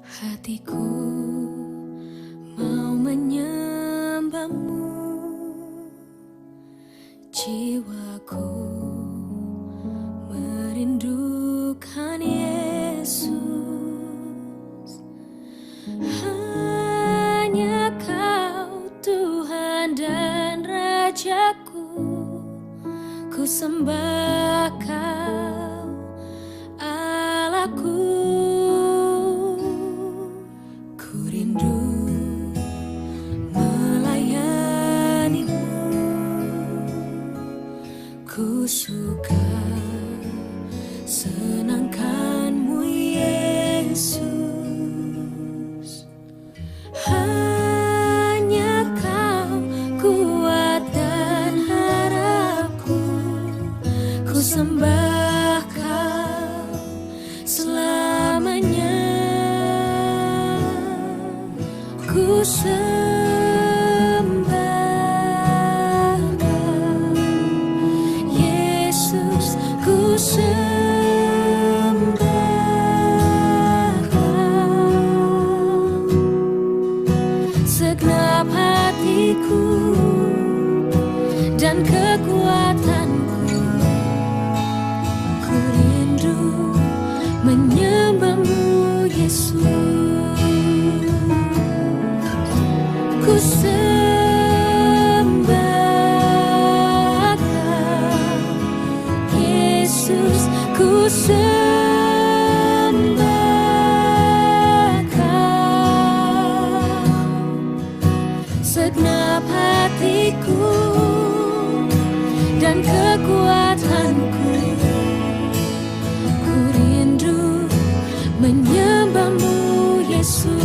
Hatiku mau menyembahmu, jiwaku merindukan Yesus. Hanya Kau Tuhan dan Rajaku, ku sembah Kau Allahku. Ku rindu melayanimu, ku suka senangkanmu Yesus. Hanya Kau kuat dan harapku, ku sembah Kau selamanya. Ku sembah Kau Yesus, ku sembah Kau segenap hatiku dan kekuatanku. Ku rindu menyembahmu Yesus. Ku sembah Kau Yesus, ku sembah Kau segenap hatiku dan kekuatanku. Ku rindu menyembahmu Yesus.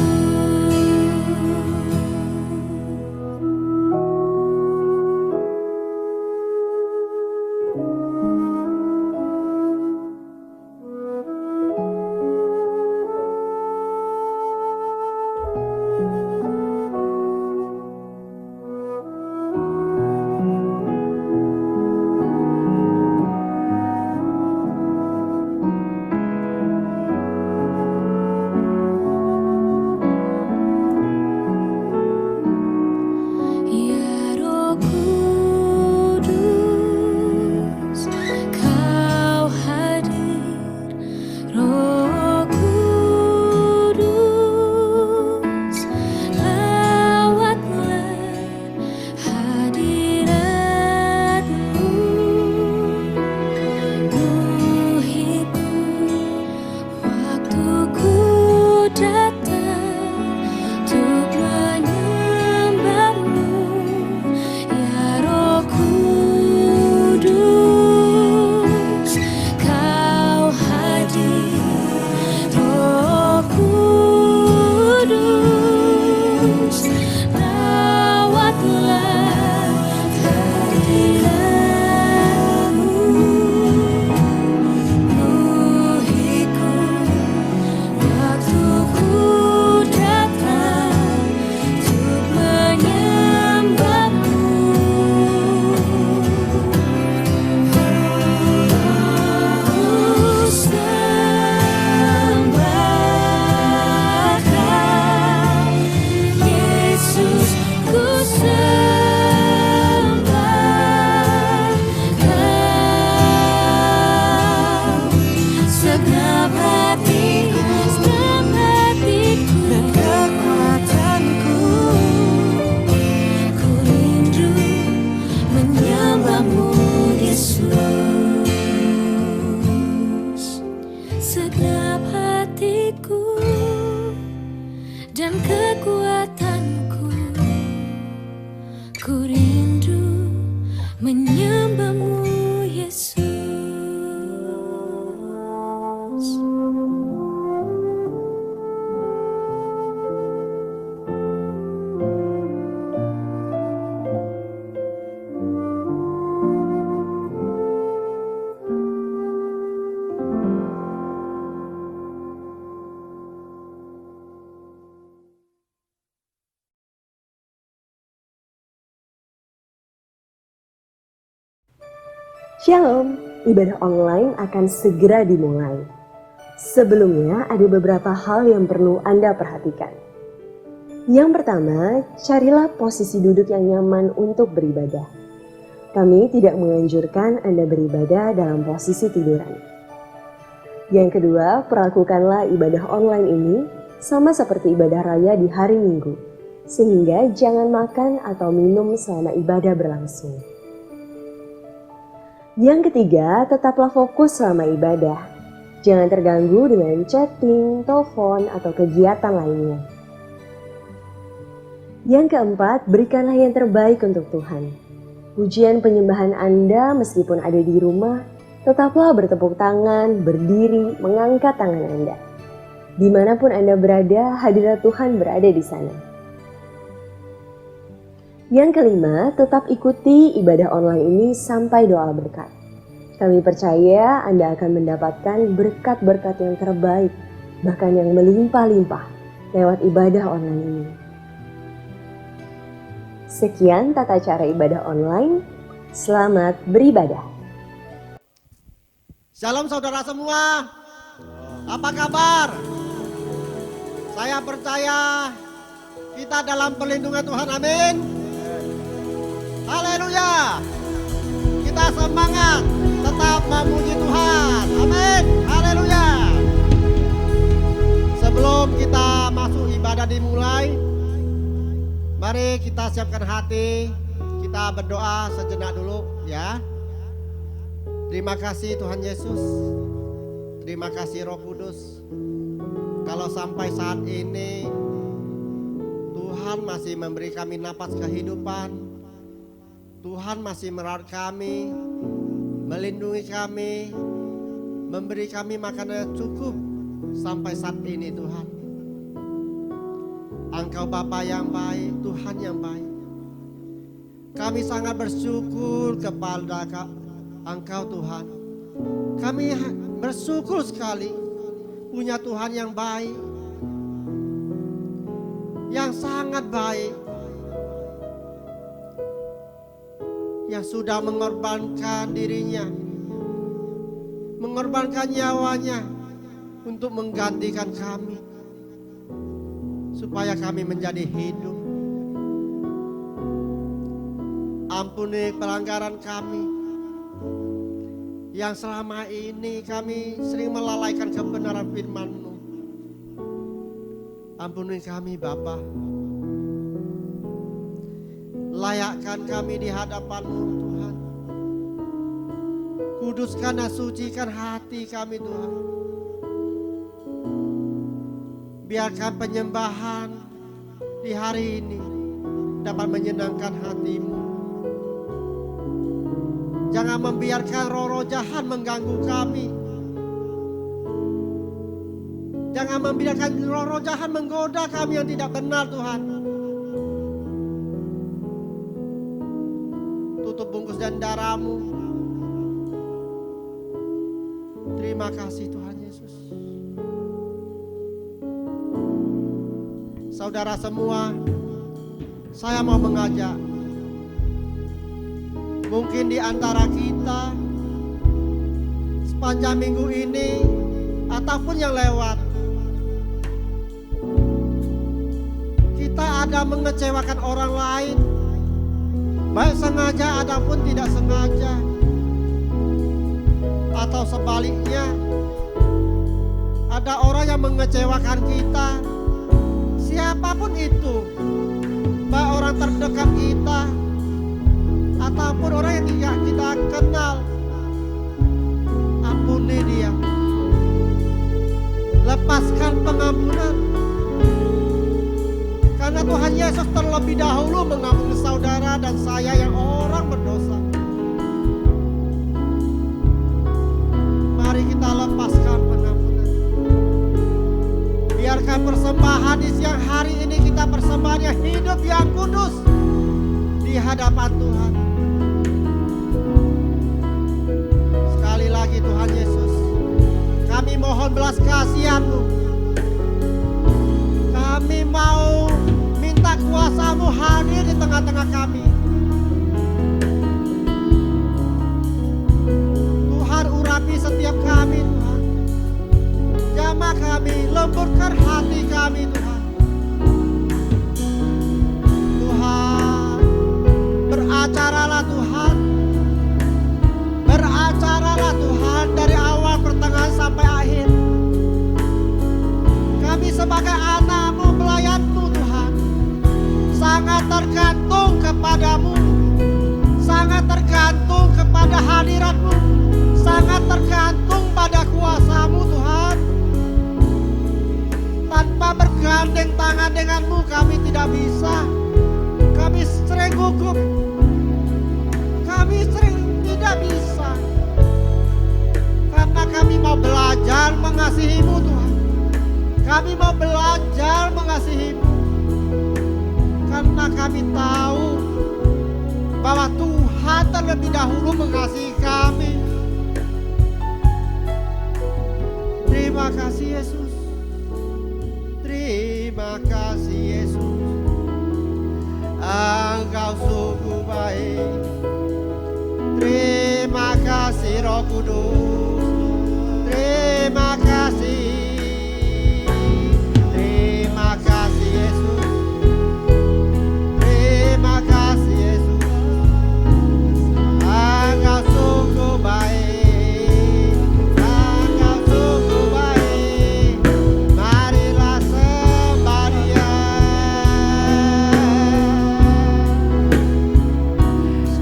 Segenap hatiku dan kekuatanku, ku rindu menyembahmu Yesus. Shalom, ibadah online akan segera dimulai. Sebelumnya ada beberapa hal yang perlu Anda perhatikan. Yang pertama, carilah posisi duduk yang nyaman untuk beribadah. Kami tidak menganjurkan Anda beribadah dalam posisi tiduran. Yang kedua, perlakukanlah ibadah online ini sama seperti ibadah raya di hari Minggu, sehingga jangan makan atau minum selama ibadah berlangsung. Yang ketiga, tetaplah fokus selama ibadah. Jangan terganggu dengan chatting, telepon, atau kegiatan lainnya. Yang keempat, berikanlah yang terbaik untuk Tuhan. Pujian penyembahan Anda meskipun ada di rumah, tetaplah bertepuk tangan, berdiri, mengangkat tangan Anda. Dimanapun Anda berada, hadirat Tuhan berada di sana. Yang kelima, tetap ikuti ibadah online ini sampai doa berkat. Kami percaya Anda akan mendapatkan berkat-berkat yang terbaik, bahkan yang melimpah-limpah lewat ibadah online ini. Sekian tata cara ibadah online. Selamat beribadah. Shalom saudara semua. Apa kabar? Saya percaya kita dalam perlindungan Tuhan. Amin. Haleluya. Kita semangat tetap memuji Tuhan. Amin. Haleluya. Sebelum kita masuk ibadah dimulai, mari kita siapkan hati. Kita berdoa sejenak dulu ya. Terima kasih Tuhan Yesus. Terima kasih Roh Kudus. Kalau sampai saat ini Tuhan masih memberi kami napas kehidupan. Tuhan masih merawat kami, melindungi kami, memberi kami makanan yang cukup sampai saat ini Tuhan. Engkau Bapa yang baik, Tuhan yang baik. Kami sangat bersyukur kepada Engkau Tuhan. Kami bersyukur sekali punya Tuhan yang baik, yang sangat baik, yang sudah mengorbankan dirinya, mengorbankan nyawanya untuk menggantikan kami, supaya kami menjadi hidup. Ampuni pelanggaran kami, yang selama ini kami sering melalaikan kebenaran firman-Mu. Ampuni kami Bapa. Layakkan kami di hadapan-Mu Tuhan. Kuduskan dan sucikan hati kami Tuhan. Biarkan penyembahan di hari ini dapat menyenangkan hati-Mu. Jangan membiarkan roh-roh jahat mengganggu kami. Jangan membiarkan roh-roh jahat menggoda kami yang tidak benar Tuhan. Tutup bungkus dan darah-Mu. Terima kasih Tuhan Yesus. Saudara semua, saya mau mengajak. Mungkin di antara kita sepanjang minggu ini ataupun yang lewat, kita ada mengecewakan orang lain, baik sengaja ataupun tidak sengaja, atau sebaliknya ada orang yang mengecewakan kita, siapapun itu, baik orang terdekat kita ataupun orang yang tidak kita kenal. Ampuni dia, lepaskan pengampunan, karena Tuhan Yesus terlebih dahulu mengampuni saudara dan saya yang orang berdosa. Mari kita lepaskan pengampunan. Biarkan persembahan di siang hari ini kita persembahan yang hidup, yang kudus di hadapan Tuhan. Sekali lagi Tuhan Yesus, kami mohon belas kasihan-Mu. Kami mau minta kuasa-Mu hadir di tengah-tengah kami. Tuhan urapi setiap kami Tuhan. jamah kami, lembutkan hati kami Tuhan. Tuhan, beracaralah Tuhan. Beracaralah Tuhan dari awal pertengahan sampai akhir. Kami sebagai anak-Mu, pelayan-Mu Tuhan, sangat tergantung kepadamu, sangat tergantung kepada hadirat-Mu, sangat tergantung pada kuasa-Mu Tuhan. Tanpa bergandeng tangan dengan-Mu kami tidak bisa. Kami sering gugup, kami sering tidak bisa. Karena kami mau belajar mengasihi-Mu Tuhan. Kami mau belajar mengasihi-Mu. Karena kami tahu bahwa Tuhan terlebih dahulu mengasihi kami. Terima kasih Yesus. Terima kasih Yesus. Engkau sungguh baik. Terima kasih Roh Kudus. Terima kasih. Terima kasih Yesus. Terima kasih Yesus. Engkau sungguh baik. Engkau sungguh baik. Marilah sembah Dia.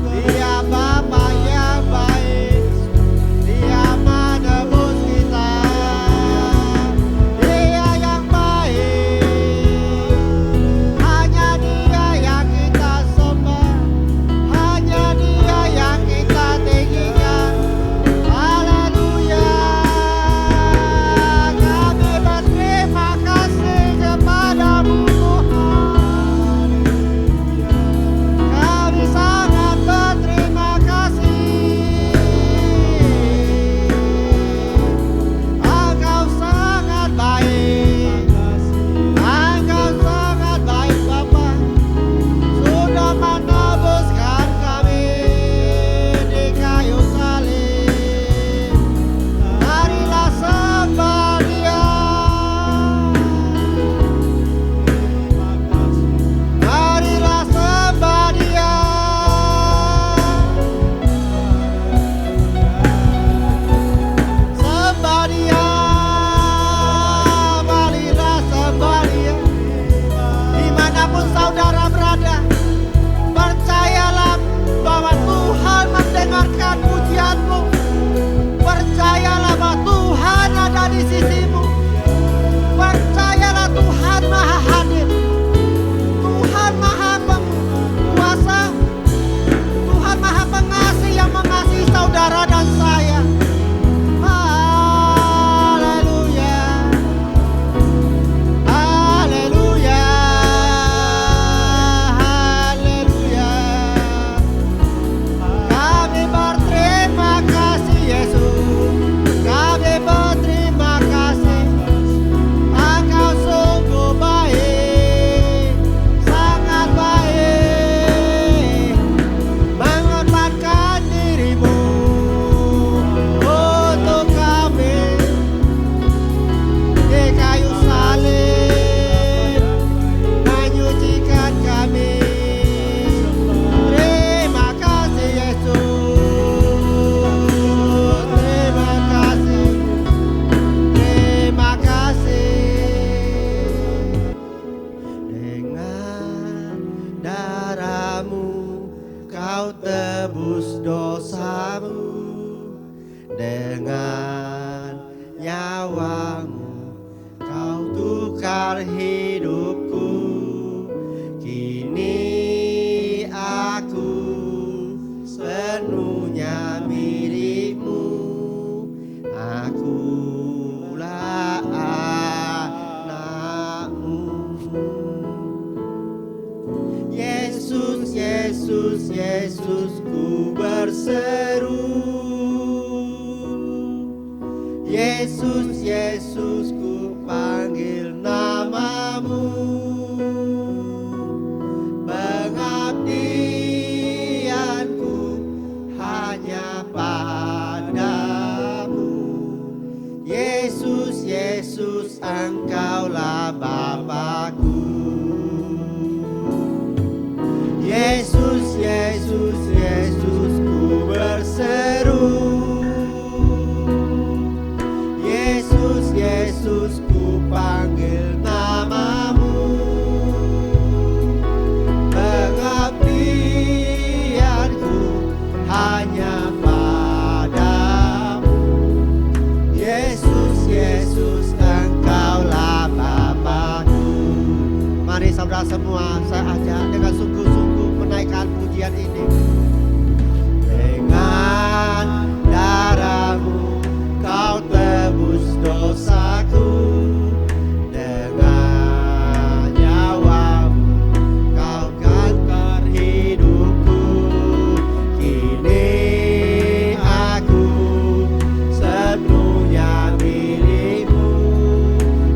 Dia Bapa yang baik. Dia menebus kita. Dia yang baik. Hanya Dia yang kita sembah. Hanya Dia yang kita tinggikan. Haleluya. Kami berterima kasih kepadamu Tuhan. Kami sangat berterima kasih. Engkau sangat baik. Engkau sangat baik Bapa. Sudah menebuskan kami di kayu salib. Marilah sembah Dia. Marilah sembah Dia. Sembah Dia. Marilah sembah Dia. Dimanapun saudara berada, percayalah bahwa Tuhan mendengarkan pujianmu. Percayalah bahwa Tuhan ada di sisimu. Percayalah Tuhan maha hadir. Tuhan maha penguasa. Tuhan maha pengasih yang mengasihi saudara dan saya. Haleluya. Haleluya. Haleluya. Kami berterima kasih Yesus. Kami berterima kasih. Engkau sungguh baik. Sangat baik. Mengorbankan dirimu untuk kami di kayu salib, menyucikan kami. Terima kasih Yesus. Terima kasih. Terima kasih. Dengan darah-Mu Kau tebus dosamu. Dengan nyawa-Mu Kau tukar hidupku. Kini aku sepenuhnya milik-Mu. Akulah anak-Mu. Yesus, Yesus, Yesus, ku berseru. Yesus, Yesus, ku panggil nama-Mu. Pengabdianku hanya padamu. Yesus, Yesus. Engkaulah Bapa-Ku. Yesus, Yesus, Yesus, ku berseru. Yesus, Yesus, ku panggil namamu. Pengabdianku hanya padamu. Yesus, Yesus, Engkaulah Bapa-Ku. Mari saudara semua, saya ajak dengan sungguh-sungguh menaikkan pujian ini. Dengan darahmu kau tebus dosaku, dengan nyawamu kau ganti hidupku. Kini aku sepenuhnya milikmu.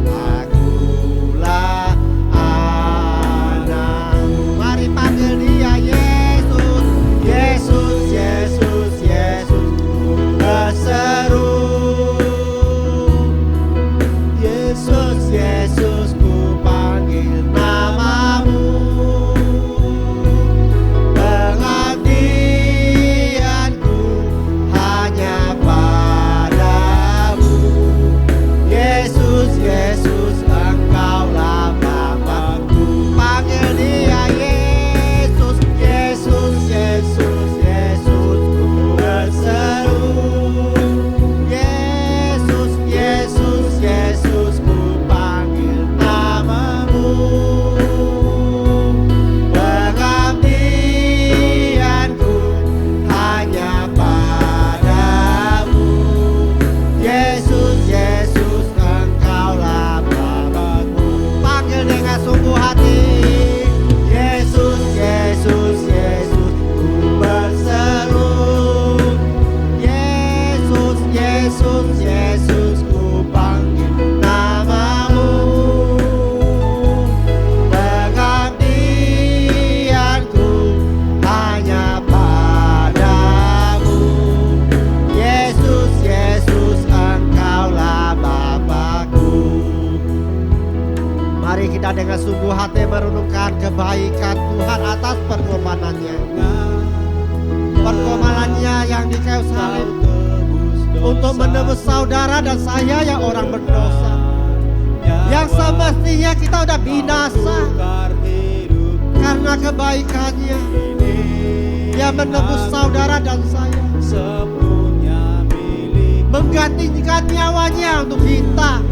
Akulah anakmu. Mari panggil dia Yesus, Yesus, Yesus, Yesus, ku berseru. Yesus, Yesus, ku panggil namamu. Pengabdianku hanya padamu. Yesus, Yesus, Engkaulah Bapa-Ku. Panggil dia Yesus, Yesus, Yesus, Yesus, ku berseru. Yesus, Yesus, Yesus, ku panggil namamu. Pengabdianku hanya padamu. Yesus, Yesus, Engkaulah Bapa-Ku. Panggil dengan sungguh hati. Yesus, Yesus, Yesus, ku berseru. Yesus, Yesus, Yesus, ku panggil namamu. Pengabdianku hanya padamu. Yesus, Yesus, Engkaulah Bapa-Ku. Mari kita dengan sungguh hati merenungkan kebaikan Tuhan atas pengorbanannya. Pengorbanannya yang di kayu salib untuk menebus saudara dan saya yang orang berdosa, yang semestinya kita udah binasa. Karena kebaikannya dia menebus saudara dan saya, menggantikan nyawanya untuk kita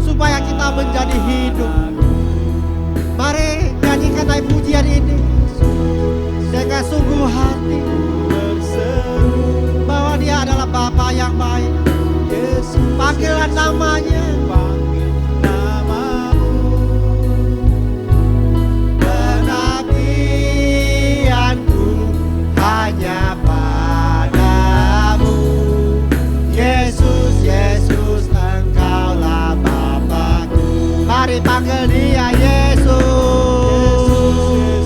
supaya kita menjadi hidup. Mari nyanyikan naik pujian ini dengan sungguh hati, bahwa dia adalah Bapa yang baik. Panggilan namanya. Pengabdianku hanya padamu. Yesus, Yesus, Engkaulah Bapa-Ku. Mari panggil dia Yesus.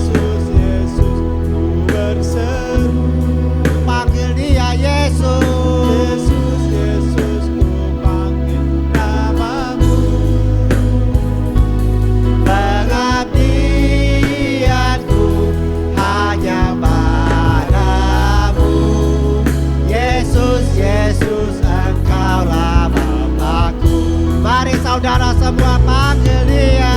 Yesus, ku berseru. Panggil dia Yesus. Yesus, ku panggil namamu. Pengabdianku hanya padamu. Yesus, Yesus, Engkaulah Bapa-Ku. Mari saudara semua panggil dia.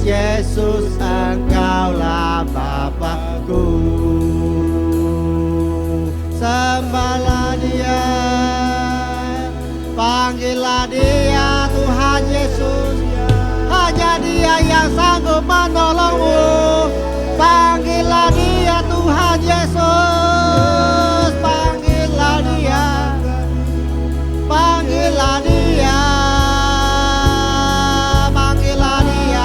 Yesus, Engkaulah Bapakku. Sembahlah Dia, panggillah Dia Tuhan Yesus. Hanya Dia yang sanggup menolongmu. Panggillah Dia Tuhan Yesus. Panggillah Dia. Panggillah Dia. Panggillah Dia.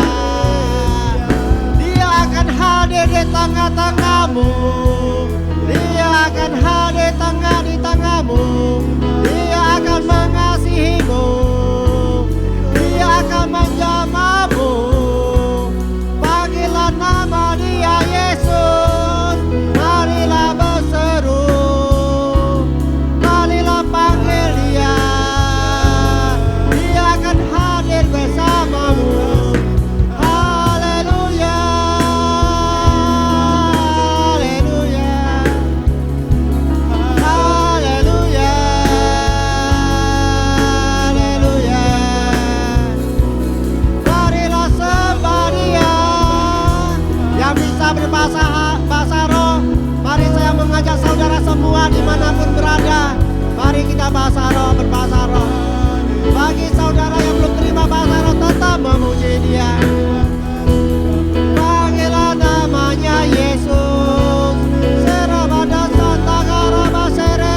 Dia akan hadir di tengah-tengahmu. Dia akan hadir di tengahmu. Dia akan mengasihimu. Dia akan menjamamu. Panggillah nama Dia Yesus. Marilah berseru. Marilah panggil Dia. Dia akan hadir bersamamu. Haleluya. Haleluya. Haleluya. Haleluya. Marilah sembah Dia yang bisa berbahasa roh. Mari saya mengajak saudara semua dimanapun berada. Mari kita bahasa roh, berbahasa roh. Bagi saudara yang belum terima bahasa roh, tetap memuji Dia. Panggillah namanya Yesus. Serabada Santa Karaba Seraba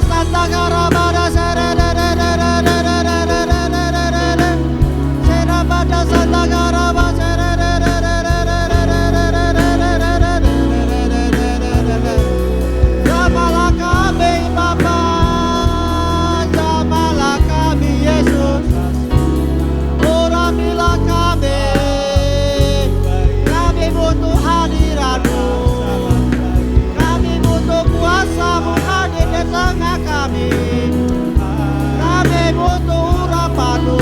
Santa Karaba Serabada Santa Karaba Jamalah kami Bapa, jamalah kami Yesus, urapilah kami butuh hadirat-Mu, kami butuh kuasa-Mu hadir di tengah kami butuh urapan-Mu,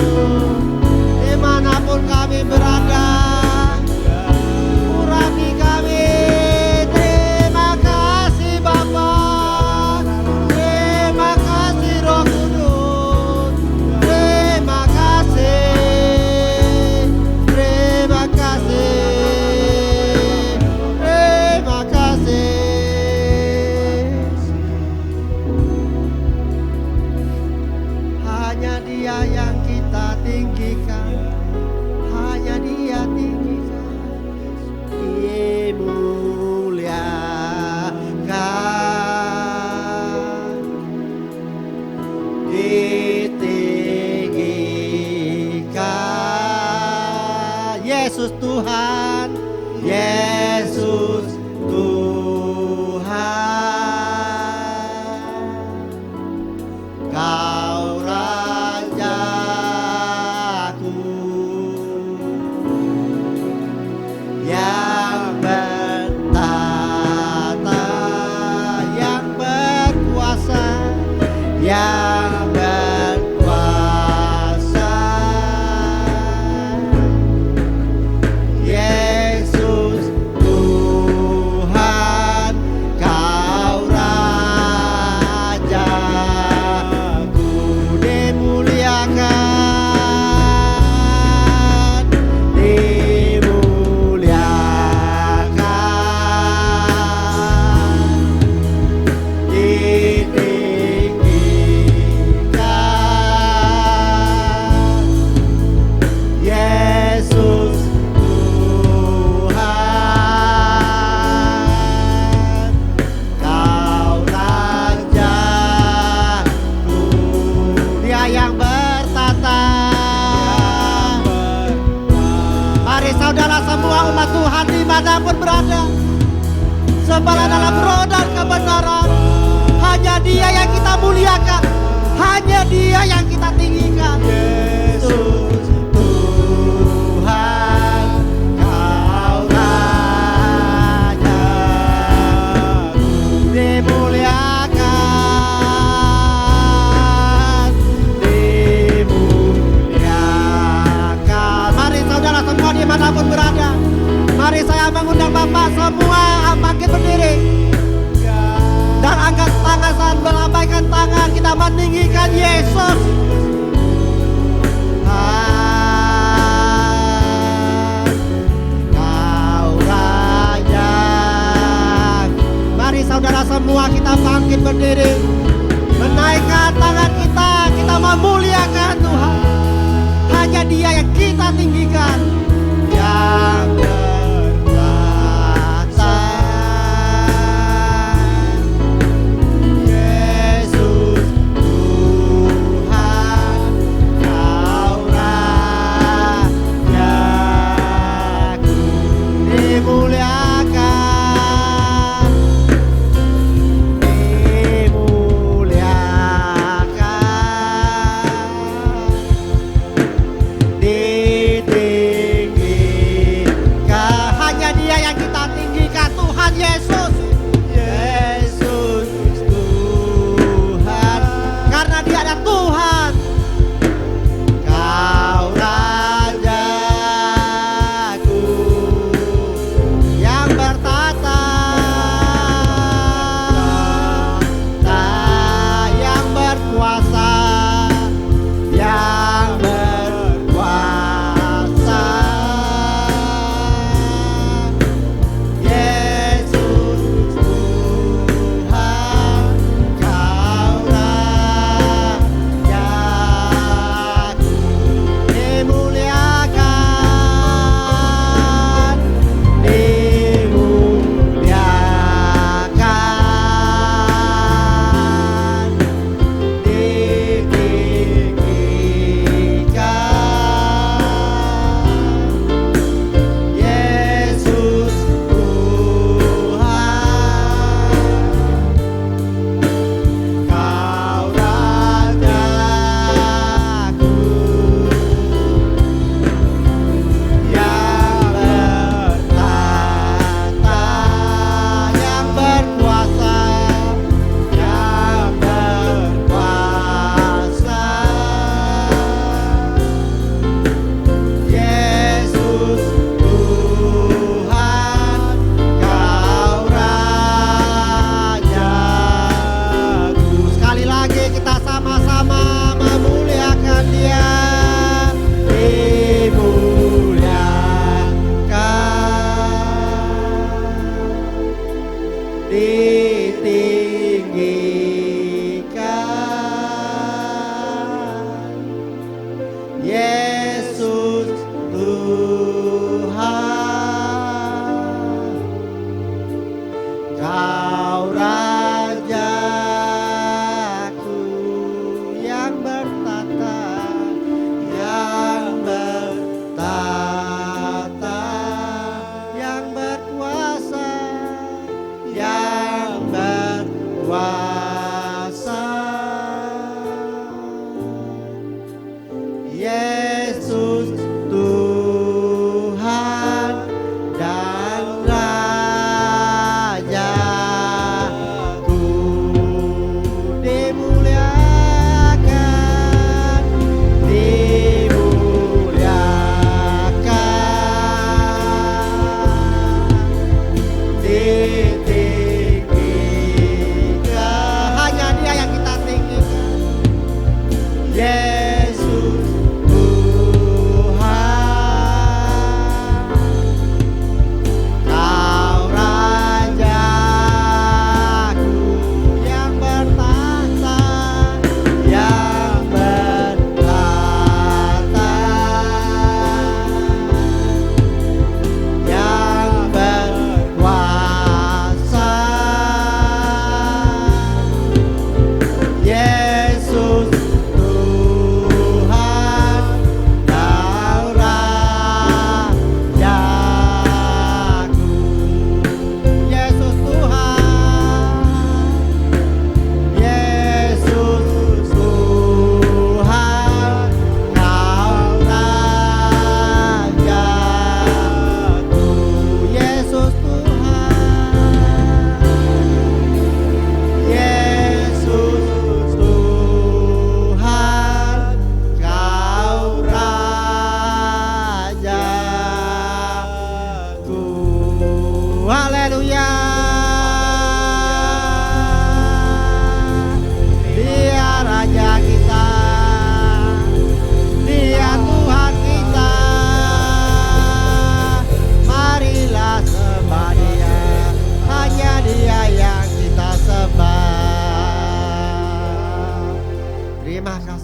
dimanapun kami berada, urapi kami. Terima kasih Bapa, terima kasih Roh Kudus, terima kasih, terima kasih, terima kasih. Hanya Dia yang kita tinggikan, hanya Dia tinggikan, dimuliakan, ditinggikan. Yesus Tuhan, Yesus Tuhan, Kau Rajaku yang bertata, yang berkuasa, yang berkuasa. Yesus Tuhan, Kau Rajaku, dimuliakan, dimuliakan, ditinggikan. Yesus Tuhan, Kau Rajaku. Dia yang bertata. Mari saudara semua umat Tuhan dimanapun berada, sembahlah dalam roh dan kebenaran. Hanya Dia yang kita muliakan, hanya Dia yang kita tinggikan. Yesus Tuhan, Kau Rajaku, dimuliakan, dimuliakan. melambaikan tangan, kita meninggikan Yesus. Kau Raja. Mari saudara semua kita bangkit berdiri, menaikkan tangan kita memuliakan Tuhan. Hanya Dia yang kita tinggikan, yang berkuasa. Yesus Tuhan, Kau Rajaku, dimuliakan, ditinggikan. Hanya Dia yang kita tinggikan, Tuhan Yesus. Yesus Tuhan, karena Dia adalah Tuhan. Kau Rajaku yang bertata, yang berkuasa, yang berkuasa. Yesus Tuhan, Kau Rajaku.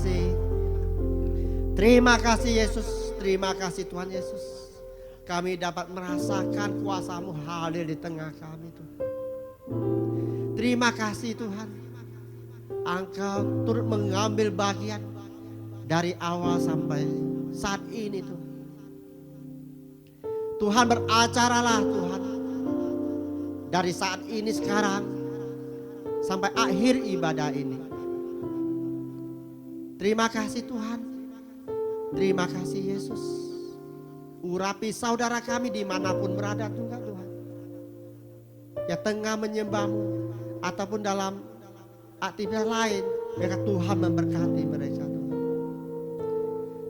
kasih. Terima kasih Yesus, terima kasih Tuhan Yesus. Kami dapat merasakan kuasa-Mu hadir di tengah kami Tuhan. Terima kasih Tuhan. Engkau turut mengambil bagian dari awal sampai saat ini Tuhan. Tuhan beracaralah Tuhan. Dari saat ini sekarang sampai akhir ibadah ini. Terima kasih Tuhan. Terima kasih Yesus. Urapi saudara kami dimanapun berada Tuhan. Yang tengah menyembah-Mu ataupun dalam aktivitas lain, biarlah Tuhan memberkati mereka Tuhan.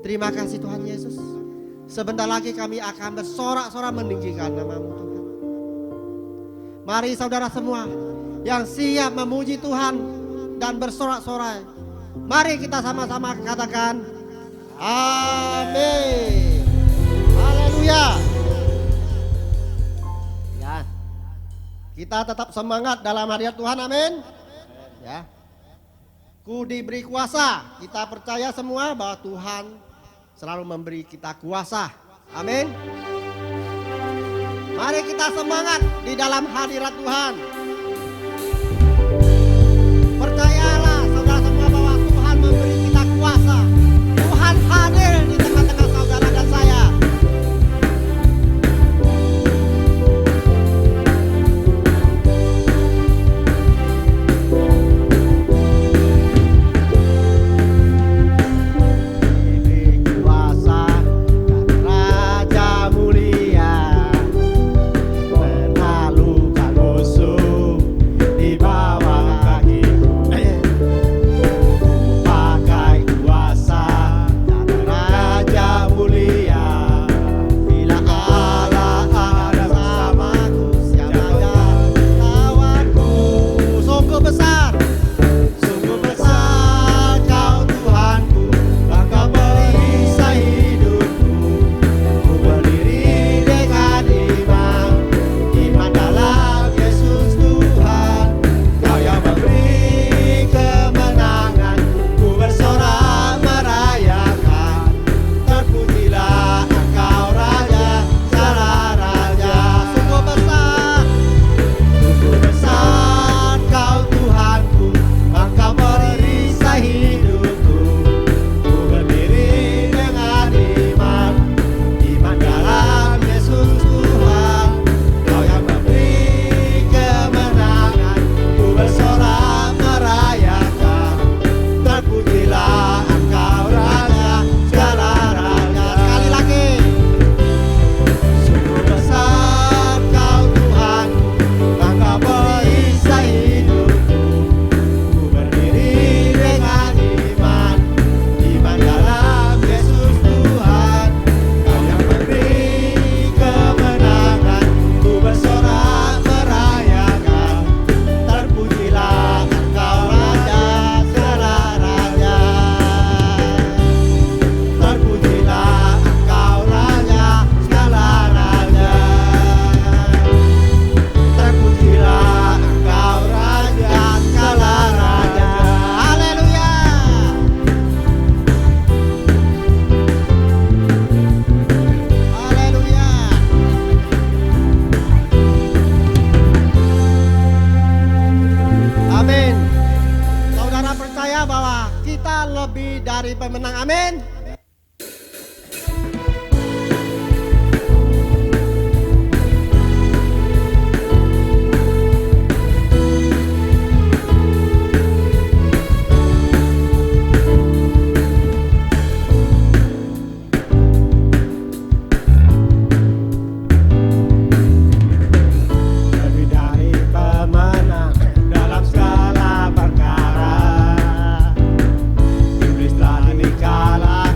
Terima kasih Tuhan Yesus. Sebentar lagi kami akan bersorak-sorak meninggikan nama-Mu Tuhan. Mari saudara semua yang siap memuji Tuhan dan bersorak-sorai, mari kita sama-sama katakan amin. Haleluya. Ya. Kita tetap semangat dalam hadirat Tuhan, amin. Ya. Ku diberi kuasa. Kita percaya semua bahwa Tuhan selalu memberi kita kuasa. Amin. Mari kita semangat di dalam hadirat Tuhan. Percayalah saudara semua bahwa Tuhan memberi kita kuasa. Tuhan hadir di tengah-tengah saudara dan saya. Dari pemenang, amin. Kalah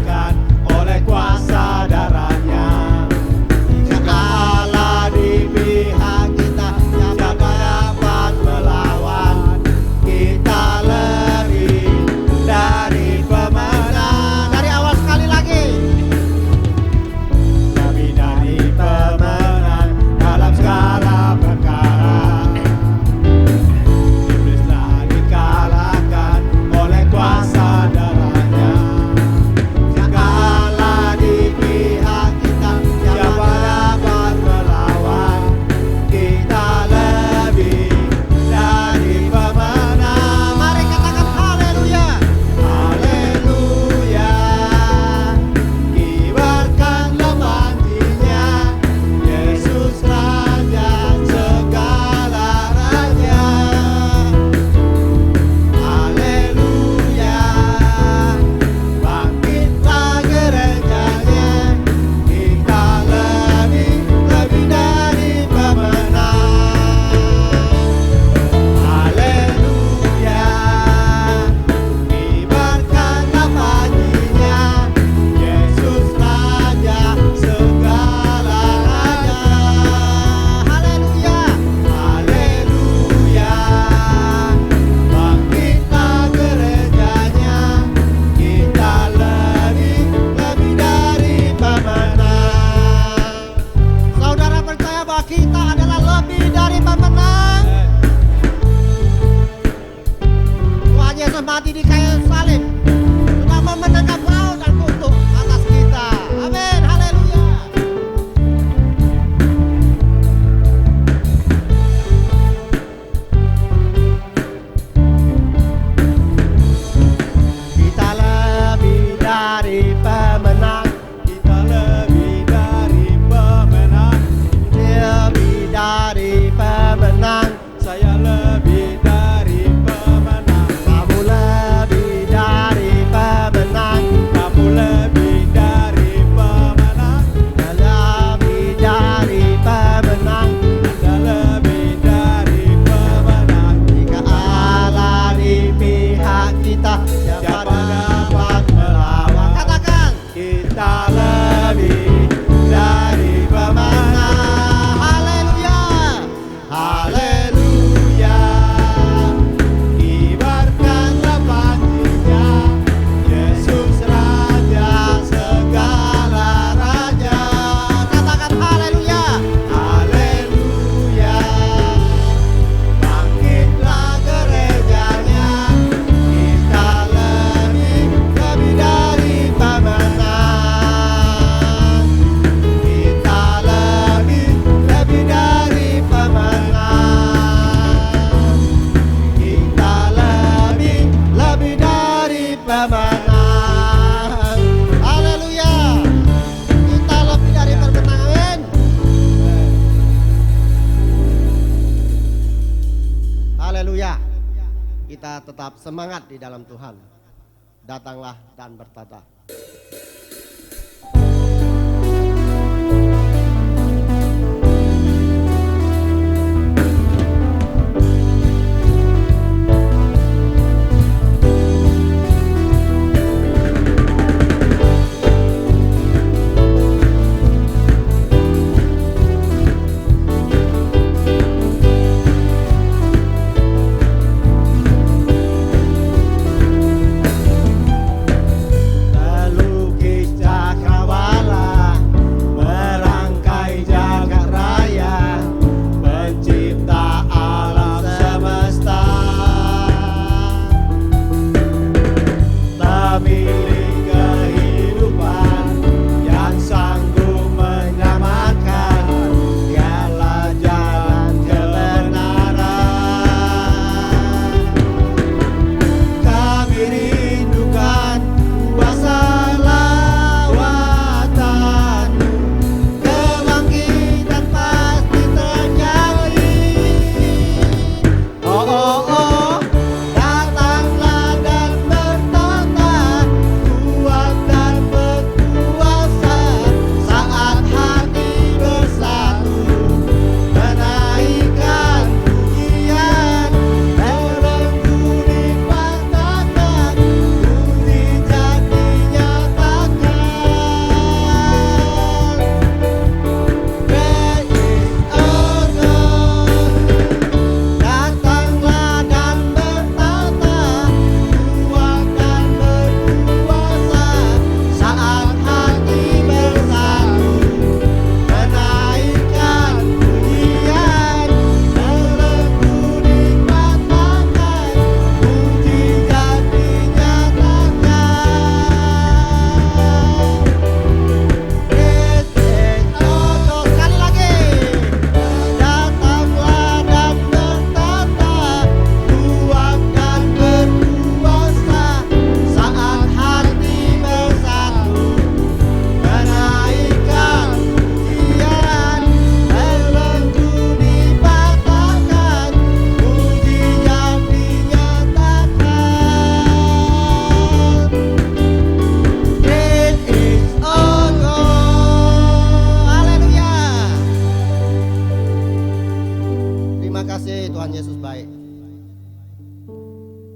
kita tetap semangat di dalam Tuhan. Datanglah dan bertata.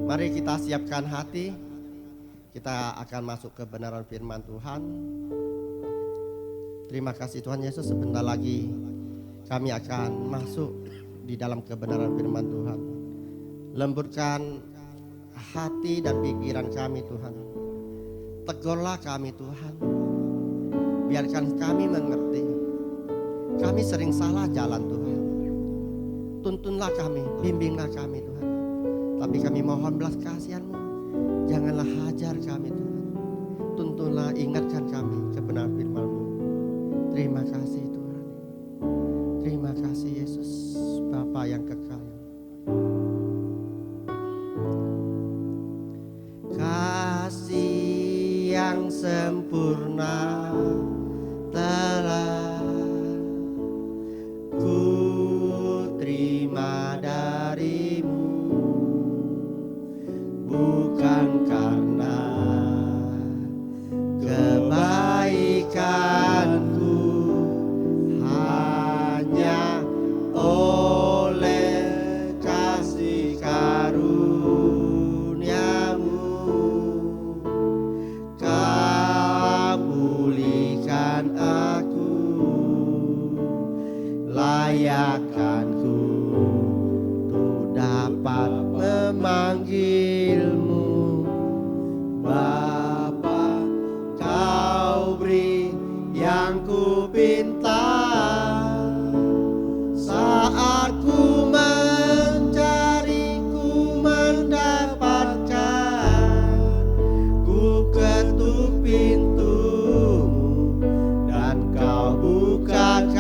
Mari kita siapkan hati. Kita akan masuk kebenaran firman Tuhan. Terima kasih Tuhan Yesus, sebentar lagi kami akan masuk di dalam kebenaran firman Tuhan. Lembutkan hati dan pikiran kami Tuhan. Tegurlah kami Tuhan. Biarkan kami mengerti. Kami sering salah jalan Tuhan. Tuntunlah kami, bimbinglah kami Tuhan. Tapi kami mohon belas kasihan-Mu. Janganlah hajar kami Tuhan. Tuntunlah, ingatkan kami kebenaran firman-Mu. Terima kasih Tuhan. Terima kasih Yesus, Bapa yang kekal. Kasih yang sempurna telah ku terima dari-Mu, bukan karena kebaikanku, hanya oleh kasih karunia-Mu Kau pulihkan aku, layakkanku untuk dapat memanggil-Mu Bapa. Kau beri yang ku pinta saat ku mencari, ku mendapatkan. Ku ketuk pintu-Mu dan Kau bukakan,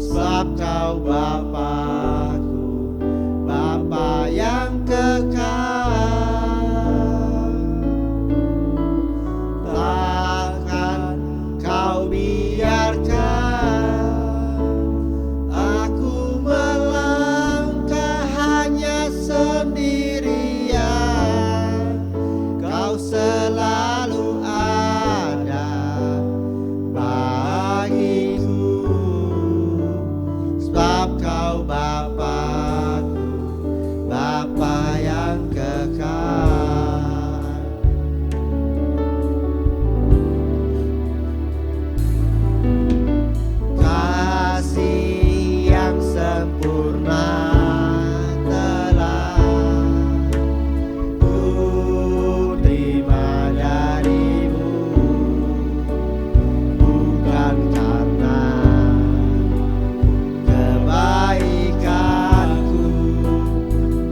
sebab Kau Bapa-Ku, Bapa yang kekal. Takkan Kau Kau selalu ada bagiku, sebab Kau Bapakku, Bapa yang kekal. Kasih yang sempurna telah ku terima darimu, bukan karena kebaikanku,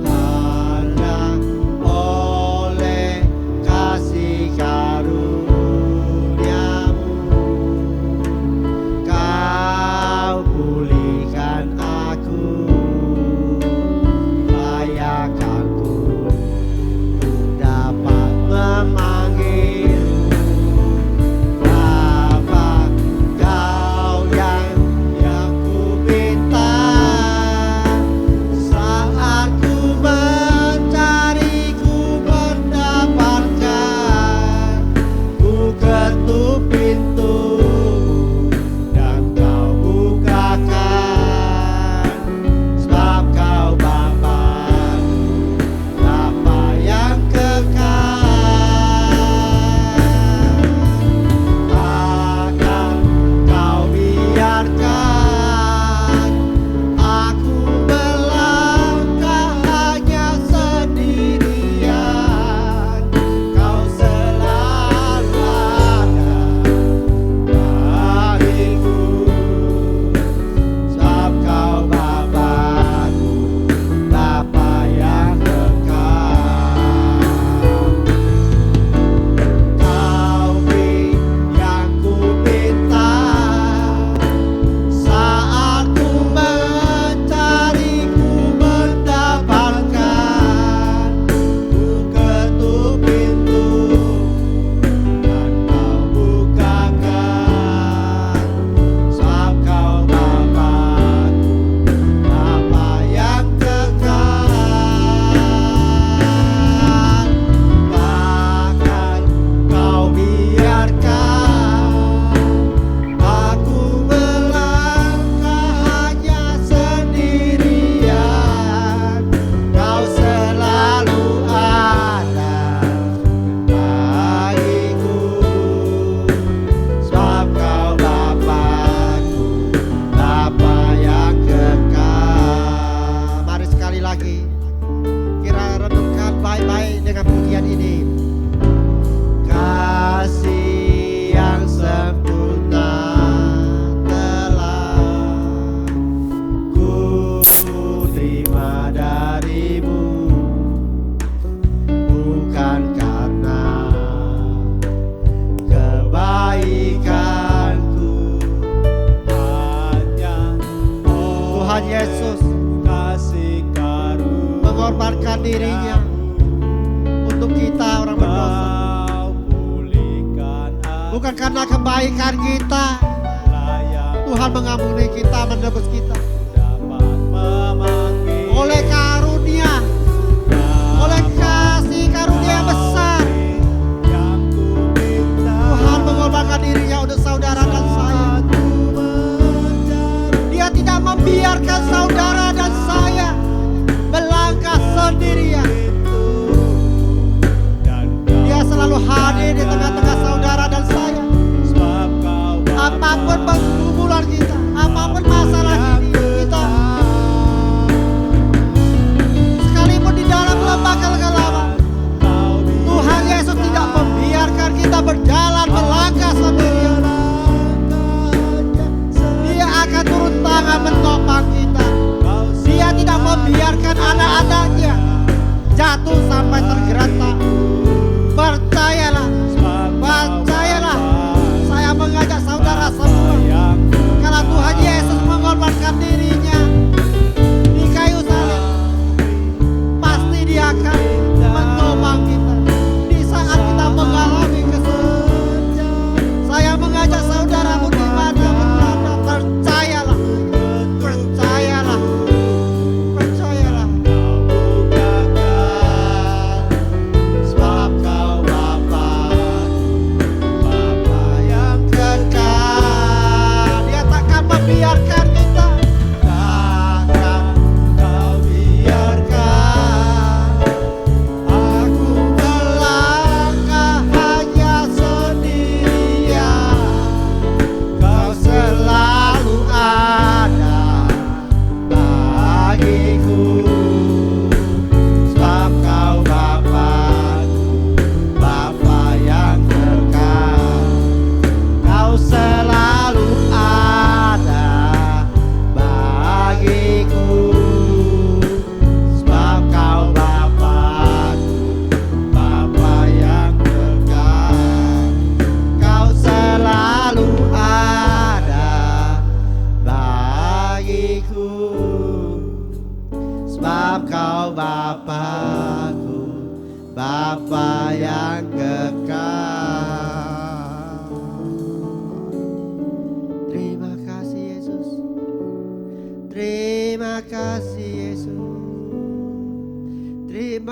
hanya oleh kasih karuniamu Kau pulihkan aku, layakkanku dapat memanggilmu Bapa. Kau yang ku minta saat ku mencari, ku mendapatkan. Ku ketuk pintu dan Kau bukakan, sebab Kau Bapakku, Bapa yang kekal. Takkan Kau biarkan aku melangkah hanya sendirian. Kau selalu ada bagiku, sebab Kau Bapakku, Bapa yang kekal. Kau beri yang ku minta saat ku mencari, ku mendapatkan. Ku ketuk pintu dan Kau bukakan, sebab Kau Bapakku, Bapa yang kekal. Takkan Kau biarkan aku melangkah hanya sendirian. Kau selalu ada bagiku, sebab Kau Bapakku, Bapa yang kekal. Mari sekali lagi kita renungkan baik-baik dengan pujian ini. Kasih yang sempurna telah ku terima darimu, bukan karena kebaikanku, hanya Tuhan Yesus kasih karunia mengorbankan dirinya untuk kita orang berdosa. Bukan karena kebaikan kita, Tuhan mengampuni kita, menebus kita. Oleh karunia, oleh kasih karunia yang besar, Tuhan mengorbankan dirinya untuk saudara dan saya. Dia tidak membiarkan saudara dan saya melangkah sendirian. Dia selalu hadir di tengah-tengah saudara dan saya. Apapun pergumulan kita, apapun masalah kita, sekalipun di dalam lembah kegelapan, Tuhan Yesus tidak membiarkan kita berjalan melangkah sendirian. Dia akan turun tangan menopang kita. Dia tidak membiarkan anak-anaknya jatuh sampai tergeletak. Percayalah, percayalah. Saya mengajak saudara semua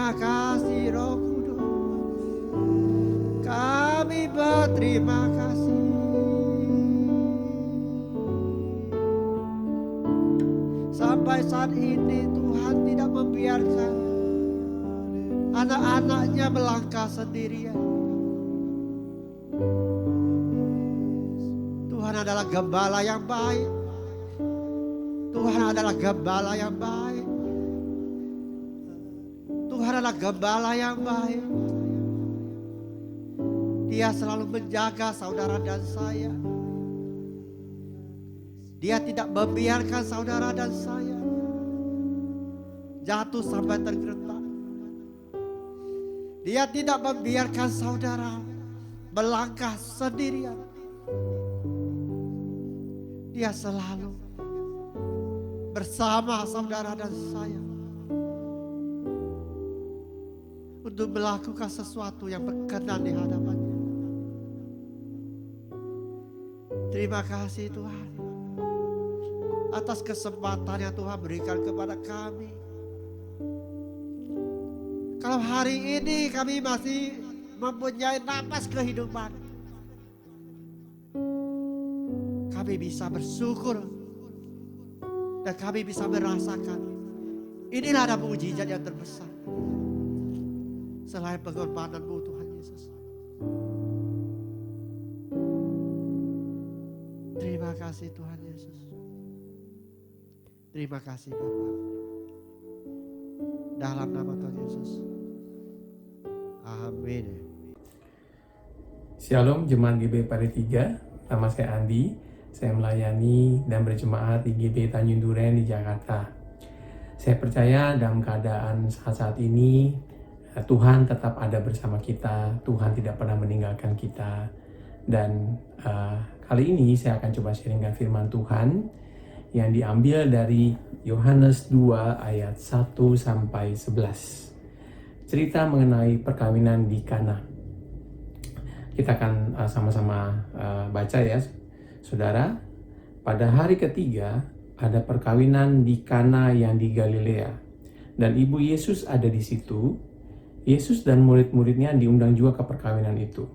Terima kasih Roh Kudus, kami berterima kasih. Sampai saat ini Tuhan tidak membiarkan anak-anaknya melangkah sendirian. Tuhan adalah gembala yang baik. Tuhan adalah gembala yang baik. Tuhan adalah gembala yang baik. Dia selalu menjaga saudara dan saya. Dia tidak membiarkan saudara dan saya jatuh sampai tergeletak. Dia tidak membiarkan saudara melangkah sendirian. Dia selalu bersama saudara dan saya untuk melakukan sesuatu yang berkenan di hadapannya. Terima kasih Tuhan atas kesempatan yang Tuhan berikan kepada kami. Kalau hari ini kami masih mempunyai napas kehidupan, kami bisa bersyukur dan kami bisa merasakan inilah ada mukjizat yang terbesar selain pengorbanan-Mu Tuhan Yesus. Terima kasih Tuhan Yesus. Terima kasih Bapa. Dalam nama Tuhan Yesus. Amin. Shalom Jemaat GB Pare 3. Nama saya Andi. Saya melayani dan berjemaat di GB Tanjung Duren di Jakarta. Saya percaya dalam keadaan saat-saat ini Tuhan tetap ada bersama kita. Tuhan tidak pernah meninggalkan kita. Dan kali ini saya akan coba sharingkan firman Tuhan yang diambil dari Yohanes 2 ayat 1 sampai 11. Cerita mengenai perkawinan di Kana. Kita akan sama-sama baca ya, Saudara. Pada hari ketiga ada perkawinan di Kana yang di Galilea, dan ibu Yesus ada di situ. Yesus dan murid-muridnya diundang juga ke perkawinan itu.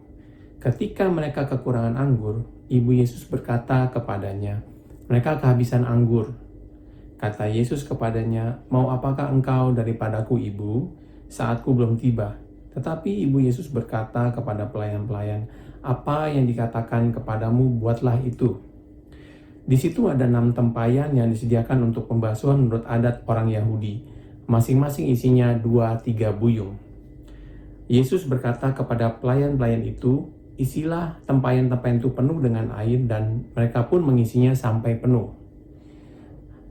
Ketika mereka kekurangan anggur, ibu Yesus berkata kepadanya, "Mereka kehabisan anggur." Kata Yesus kepadanya, "Mau apakah engkau daripadaku, ibu? Saatku belum tiba." Tetapi ibu Yesus berkata kepada pelayan-pelayan, "Apa yang dikatakan kepadamu, buatlah itu." Di situ ada 6 tempayan yang disediakan untuk pembasuhan menurut adat orang Yahudi. Masing-masing isinya 2-3 buyung. Yesus berkata kepada pelayan-pelayan itu, "Isilah tempayan-tempayan itu penuh dengan air," dan mereka pun mengisinya sampai penuh.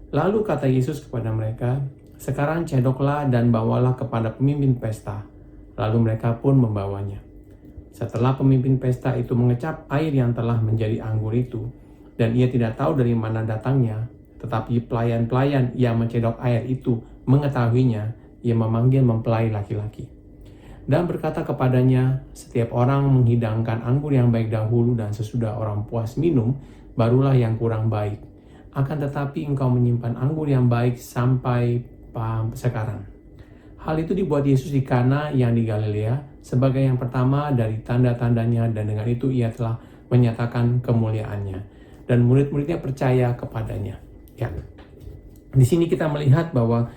Lalu kata Yesus kepada mereka, "Sekarang cedoklah dan bawalah kepada pemimpin pesta." Lalu mereka pun membawanya. Setelah pemimpin pesta itu mengecap air yang telah menjadi anggur itu, dan ia tidak tahu dari mana datangnya, tetapi pelayan-pelayan yang mencedok air itu mengetahuinya, ia memanggil mempelai laki-laki dan berkata kepadanya, "Setiap orang menghidangkan anggur yang baik dahulu, dan sesudah orang puas minum, barulah yang kurang baik. Akan tetapi engkau menyimpan anggur yang baik sampai sekarang." Hal itu dibuat Yesus di Kana yang di Galilea sebagai yang pertama dari tanda-tandanya, dan dengan itu ia telah menyatakan kemuliaannya, dan murid-muridnya percaya kepadanya. Ya. Di sini kita melihat bahwa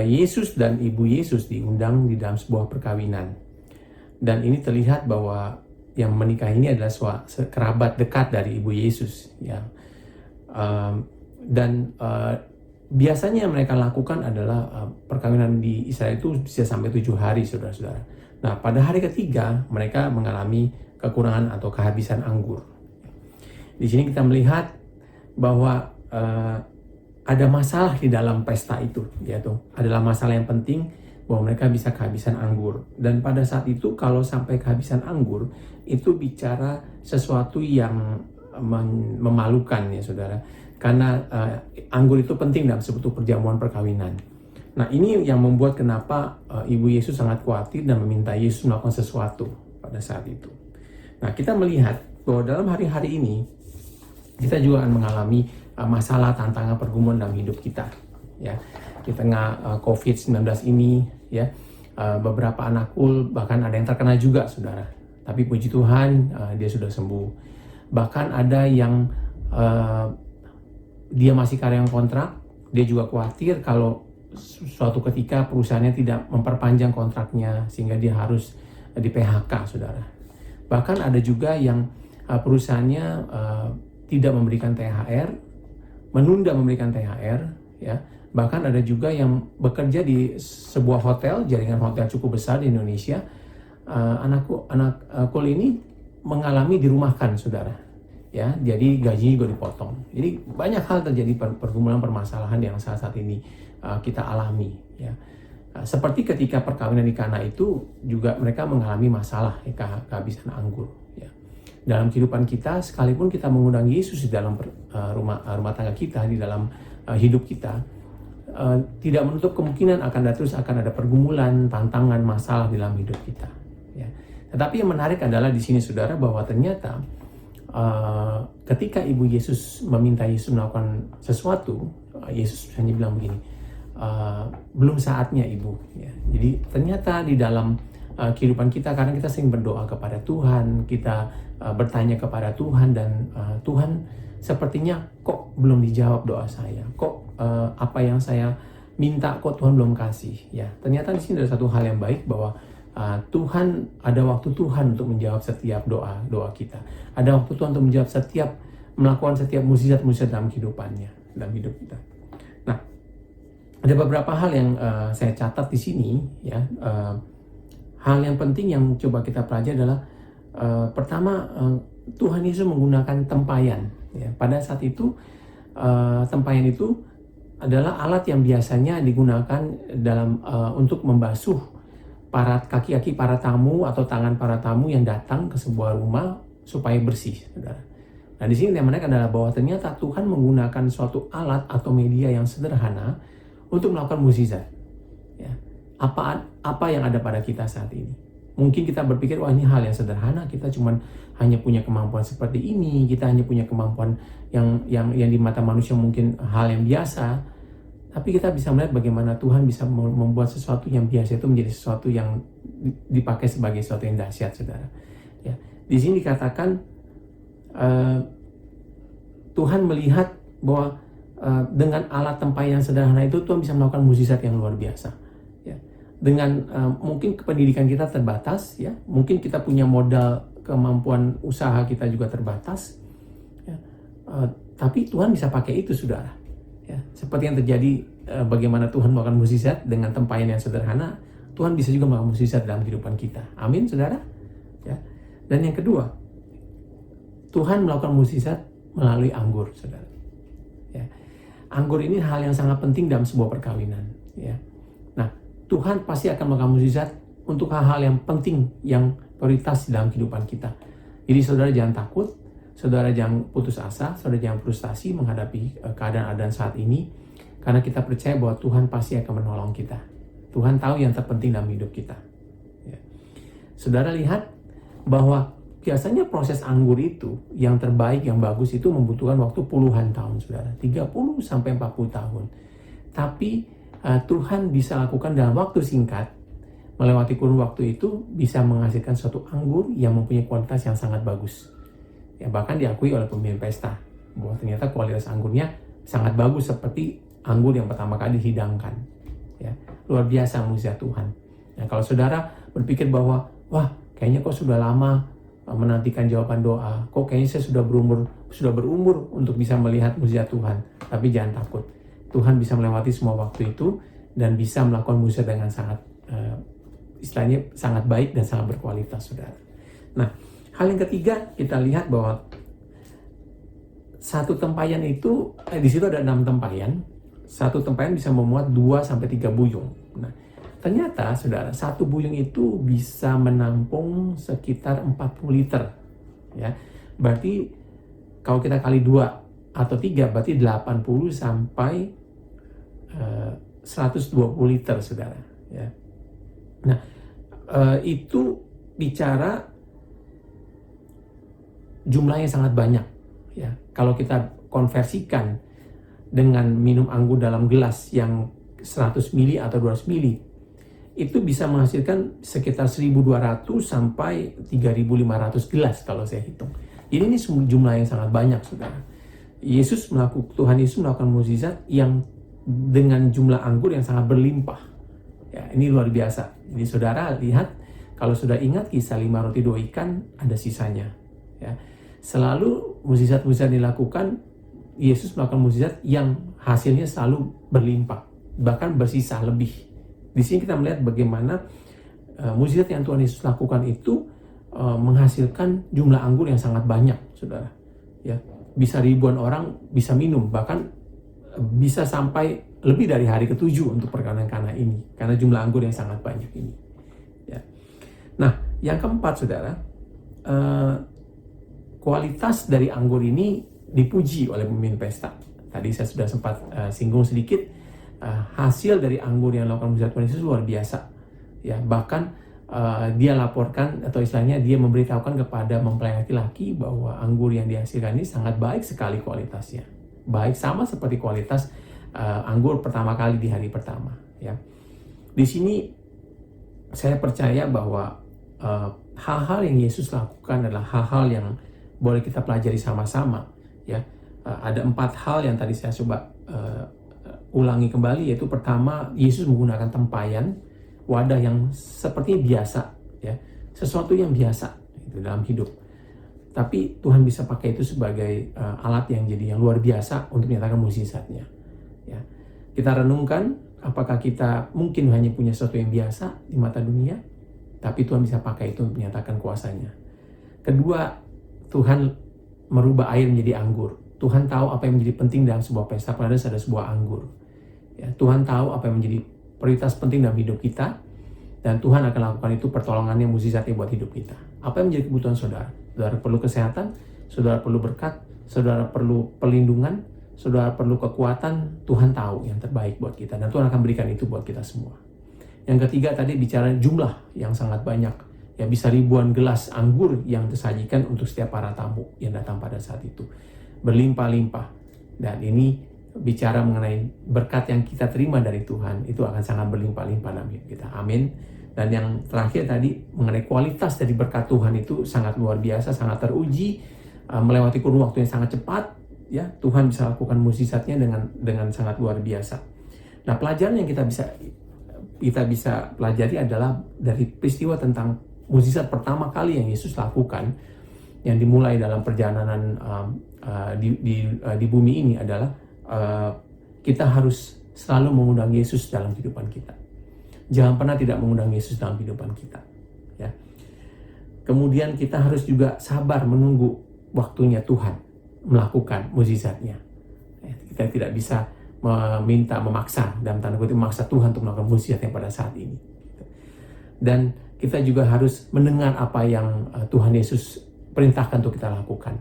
Yesus dan ibu Yesus diundang di dalam sebuah perkawinan, dan ini terlihat bahwa yang menikah ini adalah kerabat dekat dari ibu Yesus. Ya. Biasanya yang mereka lakukan adalah perkawinan di Israel itu bisa sampai 7 hari, saudara-saudara. Nah, pada hari ketiga mereka mengalami kekurangan atau kehabisan anggur. Di sini kita melihat bahwa ada masalah di dalam pesta itu, yaitu adalah masalah yang penting bahwa mereka bisa kehabisan anggur. Dan pada saat itu kalau sampai kehabisan anggur, itu bicara sesuatu yang memalukan ya saudara. Karena anggur itu penting dalam sebuah perjamuan perkawinan. Nah ini yang membuat kenapa ibu Yesus sangat khawatir dan meminta Yesus melakukan sesuatu pada saat itu. Nah kita melihat bahwa dalam hari-hari ini kita juga akan mengalami masalah, tantangan, pergumulan dalam hidup kita. Ya, di tengah COVID-19 ini, ya, beberapa anak kul, bahkan ada yang terkena juga, saudara. Tapi puji Tuhan, dia sudah sembuh. Bahkan ada yang dia masih karyawan kontrak, dia juga khawatir kalau suatu ketika perusahaannya tidak memperpanjang kontraknya sehingga dia harus di PHK, saudara. Bahkan ada juga yang perusahaannya tidak memberikan THR, menunda memberikan THR, ya. Bahkan ada juga yang bekerja di sebuah hotel, jaringan hotel cukup besar di Indonesia. Anak kul ini mengalami dirumahkan, saudara. Ya, jadi gaji juga dipotong. Jadi banyak hal terjadi, pergumulan permasalahan yang saat ini kita alami. Ya. Seperti ketika perkawinan di Kana itu juga mereka mengalami masalah, kehabisan anggur. Ya. Dalam kehidupan kita, sekalipun kita mengundang Yesus di dalam rumah tangga kita, di dalam hidup kita, tidak menutup kemungkinan terus akan ada pergumulan, tantangan, masalah di dalam hidup kita. Ya. Tetapi yang menarik adalah di sini, saudara, bahwa ternyata ketika Ibu Yesus meminta Yesus melakukan sesuatu, Yesus hanya bilang begini, belum saatnya Ibu. Ya. Jadi ternyata di dalam kehidupan kita, karena kita sering berdoa kepada Tuhan, kita bertanya kepada Tuhan, dan Tuhan sepertinya kok belum dijawab doa saya, kok apa yang saya minta kok Tuhan belum kasih. Ya, ternyata di sini ada satu hal yang baik, bahwa Tuhan, ada waktu Tuhan untuk menjawab setiap doa kita. Ada waktu Tuhan untuk menjawab melakukan setiap mukjizat dalam kehidupannya, dalam hidup kita. Nah, ada beberapa hal yang saya catat di sini, ya. Hal yang penting yang coba kita pelajari adalah pertama, Tuhan Yesus menggunakan tempayan. Ya. Pada saat itu tempayan itu adalah alat yang biasanya digunakan dalam untuk membasuh kaki-kaki para tamu atau tangan para tamu yang datang ke sebuah rumah supaya bersih, saudara. Nah, di sini yang menarik adalah bahwa ternyata Tuhan menggunakan suatu alat atau media yang sederhana untuk melakukan mukjizat. Ya. Apa yang ada pada kita saat ini? Mungkin kita berpikir, wah, ini hal yang sederhana, kita cuman hanya punya kemampuan seperti ini, kita hanya punya kemampuan yang di mata manusia mungkin hal yang biasa. Tapi kita bisa melihat bagaimana Tuhan bisa membuat sesuatu yang biasa itu menjadi sesuatu yang dipakai sebagai sesuatu yang dahsyat, saudara. Ya. Di sini dikatakan Tuhan melihat bahwa dengan alat tempayan yang sederhana itu Tuhan bisa melakukan mukjizat yang luar biasa. Ya. Dengan mungkin pendidikan kita terbatas, ya, mungkin kita punya modal, kemampuan usaha kita juga terbatas, ya. Tapi Tuhan bisa pakai itu, saudara. Ya, seperti yang terjadi bagaimana Tuhan melakukan mukjizat dengan tempayan yang sederhana, Tuhan bisa juga melakukan mukjizat dalam kehidupan kita. Amin, saudara. Ya. Dan yang kedua, Tuhan melakukan mukjizat melalui anggur, saudara. Ya. Anggur ini hal yang sangat penting dalam sebuah perkawinan. Ya. Nah, Tuhan pasti akan melakukan mukjizat untuk hal-hal yang penting, yang prioritas dalam kehidupan kita. Jadi saudara jangan takut. Saudara jangan putus asa, saudara jangan frustasi menghadapi keadaan saat ini, karena kita percaya bahwa Tuhan pasti akan menolong kita. Tuhan tahu yang terpenting dalam hidup kita. Ya. Saudara lihat bahwa biasanya proses anggur itu yang terbaik, yang bagus itu membutuhkan waktu puluhan tahun, saudara, 30 sampai 40 tahun. Tapi Tuhan bisa lakukan dalam waktu singkat, melewati kurun waktu itu bisa menghasilkan suatu anggur yang mempunyai kualitas yang sangat bagus. Ya, bahkan diakui oleh pemimpin pesta bahwa ternyata kualitas anggurnya sangat bagus seperti anggur yang pertama kali dihidangkan. Ya, luar biasa mukjizat Tuhan. Nah, kalau saudara berpikir bahwa wah, kayaknya kok sudah lama menantikan jawaban doa, kok kayaknya saya sudah berumur untuk bisa melihat mukjizat Tuhan, tapi jangan takut. Tuhan bisa melewati semua waktu itu dan bisa melakukan mukjizat dengan sangat istilahnya sangat baik dan sangat berkualitas, saudara. Nah, hal yang ketiga, kita lihat bahwa satu tempayan itu, di situ ada 6 tempayan. Satu tempayan bisa memuat 2-3 buyung. Nah, ternyata, saudara, satu buyung itu bisa menampung sekitar 40 liter. Ya, berarti kalau kita kali 2 atau 3, berarti 80 sampai 120 liter, saudara. Ya. Nah, itu bicara jumlahnya sangat banyak, ya. Kalau kita konversikan dengan minum anggur dalam gelas yang 100 mili atau 200 mili, itu bisa menghasilkan sekitar 1.200 sampai 3.500 gelas kalau saya hitung. Jadi ini jumlah yang sangat banyak, saudara. Tuhan Yesus melakukan mukjizat yang dengan jumlah anggur yang sangat berlimpah. Ya, ini luar biasa. Jadi saudara lihat, kalau sudah ingat kisah 5 roti 2 ikan, ada sisanya. Ya. Selalu mukjizat-mukjizat dilakukan, Yesus melakukan mukjizat yang hasilnya selalu berlimpah, bahkan bersisa lebih. Di sini kita melihat bagaimana mukjizat yang Tuhan Yesus lakukan itu menghasilkan jumlah anggur yang sangat banyak, saudara. Ya, bisa ribuan orang bisa minum, bahkan bisa sampai lebih dari hari ke-7 untuk perkawinan Kana ini, karena jumlah anggur yang sangat banyak ini. Ya. Nah, yang keempat, saudara, kualitas dari anggur ini dipuji oleh pemimpin pesta. Tadi saya sudah sempat singgung sedikit, hasil dari anggur yang dilakukan mukjizat Tuhan Yesus luar biasa. Ya, bahkan dia laporkan, atau istilahnya dia memberitahukan kepada mempelai laki-laki bahwa anggur yang dihasilkan ini sangat baik sekali kualitasnya. Baik, sama seperti kualitas anggur pertama kali di hari pertama. Ya. Di sini saya percaya bahwa hal-hal yang Yesus lakukan adalah hal-hal yang boleh kita pelajari sama-sama. Ya, ada 4 hal yang tadi saya coba ulangi kembali, yaitu pertama, Yesus menggunakan tempayan, wadah yang sepertinya biasa, ya, sesuatu yang biasa itu dalam hidup. Tapi Tuhan bisa pakai itu sebagai alat yang luar biasa untuk menyatakan mukjizatnya. Ya. Kita renungkan, apakah kita mungkin hanya punya sesuatu yang biasa di mata dunia, tapi Tuhan bisa pakai itu untuk menyatakan kuasanya. Kedua, Tuhan merubah air menjadi anggur. Tuhan tahu apa yang menjadi penting dalam sebuah pesta, pada ada sebuah anggur. Ya, Tuhan tahu apa yang menjadi prioritas penting dalam hidup kita, dan Tuhan akan lakukan itu pertolongannya, mukjizatnya buat hidup kita. Apa yang menjadi kebutuhan saudara? Saudara perlu kesehatan, saudara perlu berkat, saudara perlu perlindungan, saudara perlu kekuatan. Tuhan tahu yang terbaik buat kita, dan Tuhan akan berikan itu buat kita semua. Yang ketiga tadi bicara jumlah yang sangat banyak. Ya, bisa ribuan gelas anggur yang disajikan untuk setiap para tamu yang datang pada saat itu. Berlimpah-limpah. Dan ini bicara mengenai berkat yang kita terima dari Tuhan, itu akan sangat berlimpah-limpah dalam hidup kita. Amin. Dan yang terakhir tadi mengenai kualitas dari berkat Tuhan itu sangat luar biasa, sangat teruji, melewati kurun waktu yang sangat cepat. Ya, Tuhan bisa lakukan mukjizatnya dengan sangat luar biasa. Nah, pelajaran yang kita bisa pelajari adalah dari peristiwa tentang mukjizat pertama kali yang Yesus lakukan, yang dimulai dalam perjalanan di bumi ini adalah kita harus selalu mengundang Yesus dalam kehidupan kita. Jangan pernah tidak mengundang Yesus dalam kehidupan kita. Ya. Kemudian kita harus juga sabar menunggu waktunya Tuhan melakukan mukjizatnya. Ya, kita tidak bisa memaksa, dalam tanda kutip memaksa Tuhan untuk melakukan mukjizatnya pada saat ini. Dan kita juga harus mendengar apa yang Tuhan Yesus perintahkan untuk kita lakukan